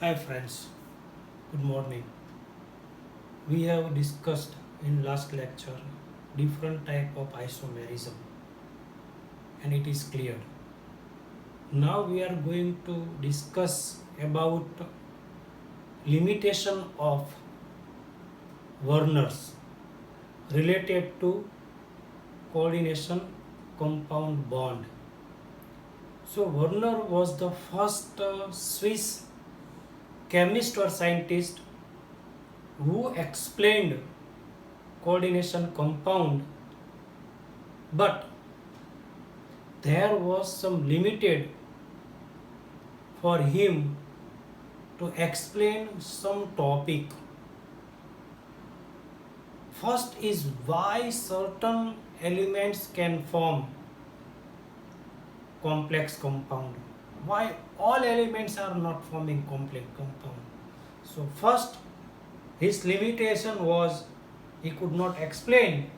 Hi friends, good morning. We have discussed in last lecture different type of isomerism and it is clear. Now we are going to discuss about limitation of Werner's related to coordination compound bond. So Werner was the first Swiss chemist or scientist who explained coordination compound, but there was some limited for him to explain some topic. First is why certain elements can form complex compound, why all elements are not forming complex compound. So first his limitation was he could not explain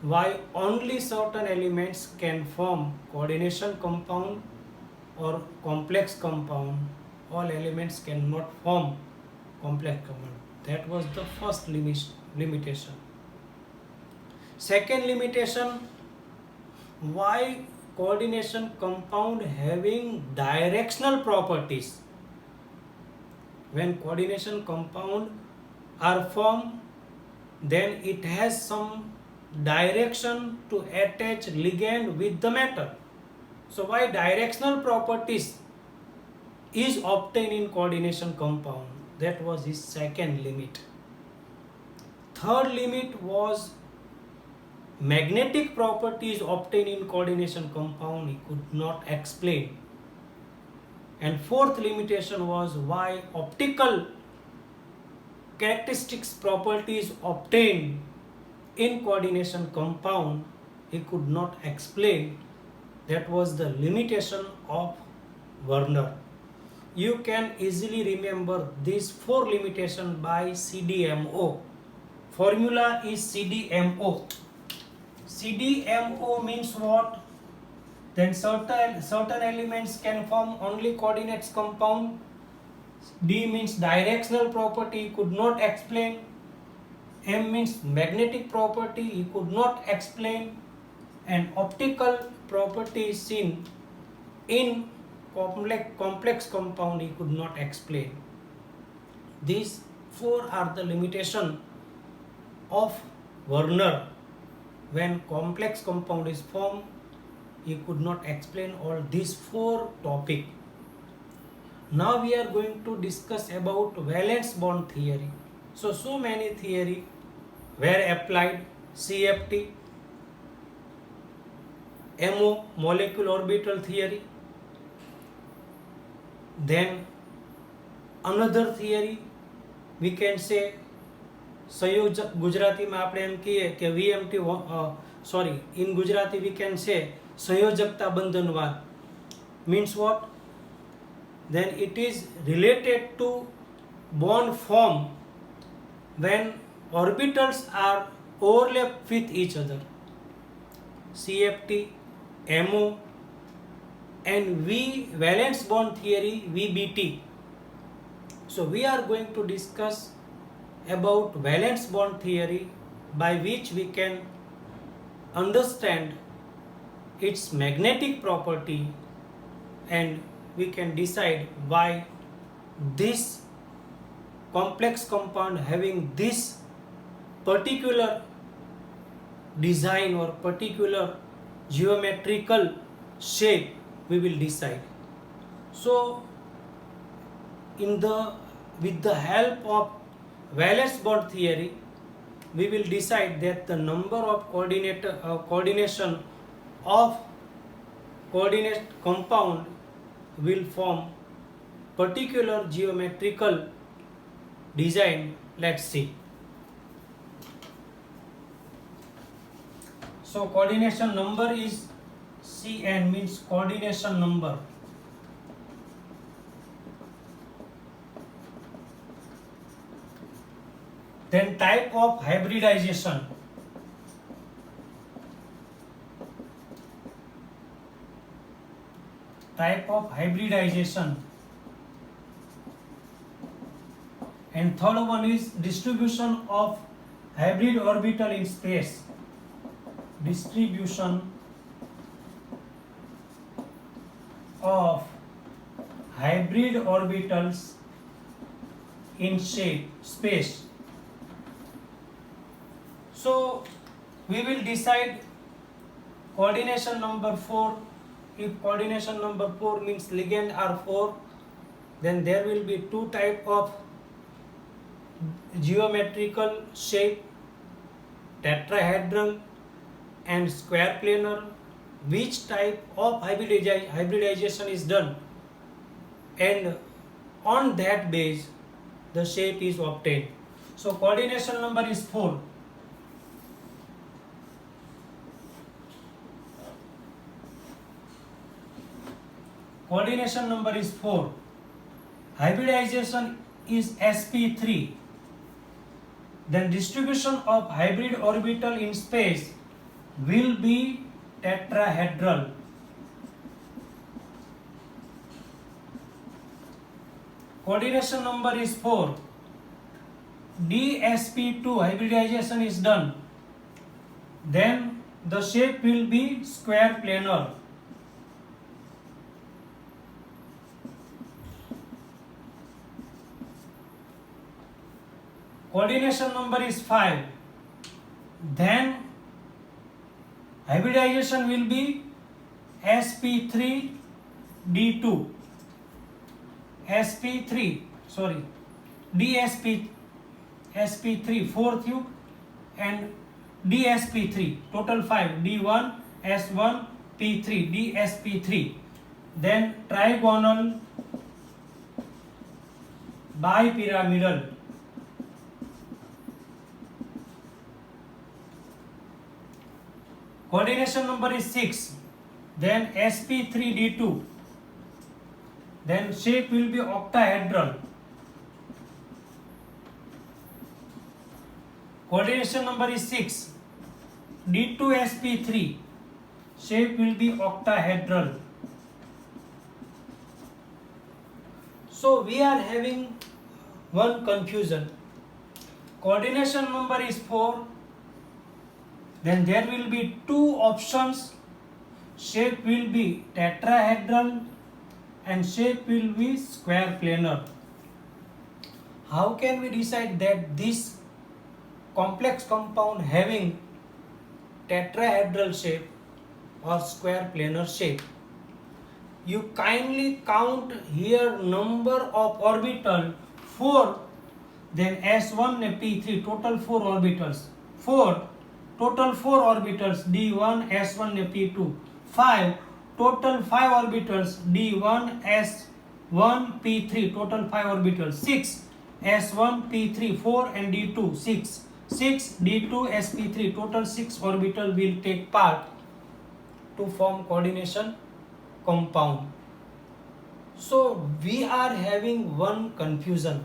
why only certain elements can form coordination compound or complex compound. All elements cannot form complex compound. That was the first limitation. Second limitation, why coordination compound having directional properties. When coordination compound are formed, then it has some direction to attach ligand with the metal. So why directional properties is obtained in coordination compound? That was his second limit. Third limit was magnetic properties obtained in coordination compound he could not explain. And fourth limitation was why optical characteristics properties obtained in coordination compound he could not explain. That was the limitation of Werner. You can easily remember these four limitations by CDMO. Formula is CDMO. CDMO means what? Then certain elements can form only coordinates compound. D means directional property, he could not explain. M means magnetic property, he could not explain. And optical property is seen in complex compound, he could not explain. These four are the limitation of Werner. When complex compound is formed, he could not explain all these four topics. Now we are going to discuss about valence bond theory. So many theory were applied. CFT, MO, molecule orbital theory. Then another theory we can say સંયોજક ગુજરાતીમાં આપણે એમ કહીએ કે VMT sorry in Gujarati we can say સંયોજકતા બંધનવાદ means what? Then it is related to bond form when orbitals are overlap with each other. CFT, MO and V valence bond theory, VBT. So we are going to discuss about valence bond theory by which we can understand its magnetic property and we can decide why this complex compound having this particular design or particular geometrical shape we will decide. So with the help of valence bond theory we will decide that the number of coordination of coordinate compound will form particular geometrical design. Let's see. So coordination number is Cn, means coordination number. Then type of hybridization. Type of hybridization. And third one is distribution of hybrid orbital in space. Distribution of hybrid orbitals in space. So we will decide coordination number 4. If coordination number 4 means ligand are 4, then there will be two type of geometrical shape, tetrahedral and square planar. Which type of hybridization is done, and on that base the shape is obtained. So coordination number is 4. Coordination number is 4. Hybridization is sp3. Then distribution of hybrid orbital in space will be tetrahedral. Coordination number is 4. dsp2 hybridization is done. Then the shape will be square planar. Coordination number is 5. Then hybridization will be sp3 d2. sp3 4 cube and dsp3 total 5 d1 s1 p3 dsp3. Then trigonal bipyramidal. Coordination number is 6. Then sp3d2. Then shape will be octahedral. Coordination number is 6. d2sp3. Shape will be octahedral. So we are having one confusion. Coordination number is 4. Then there will be two options. Shape will be tetrahedral and shape will be square planar. How can we decide that this complex compound having tetrahedral shape or square planar shape? You kindly count here number of orbital 4. Then s1 and p3 total 4 orbitals. 4 total 4 orbitals d1 s1 and p2. 5 total 5 orbitals d1 s1 p3 total 5 orbitals. 6 s1 p3 4 and d2 6. 6 d2 sp3 total 6 orbital will take part to form coordination compound. So we are having one confusion.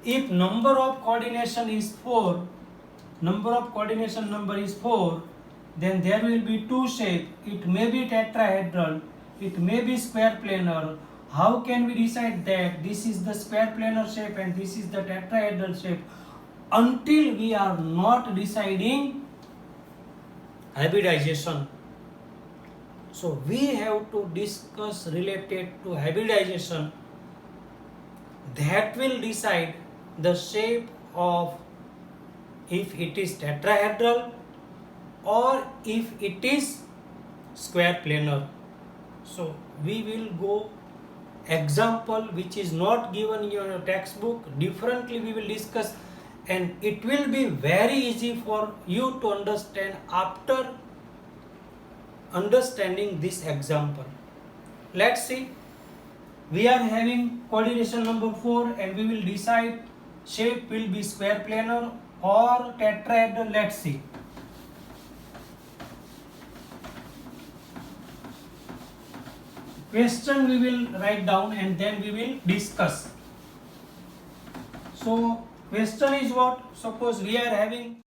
If number of coordination is 4, then there will be two shape. It may be tetrahedral, it may be square planar. How can we decide that this is the square planar shape and this is the tetrahedral shape until we are not deciding hybridization? So we have to discuss related to hybridization that will decide the shape of if it is tetrahedral or if it is square planar. So we will go example which is not given in your textbook. Differently we will discuss, and it will be very easy for you to understand after understanding this example. Let's see. We are having coordination number 4 and we will decide shape will be square planar or tetrahedral. Let's see. Question we will write down and then we will discuss. So question is what? Suppose we are having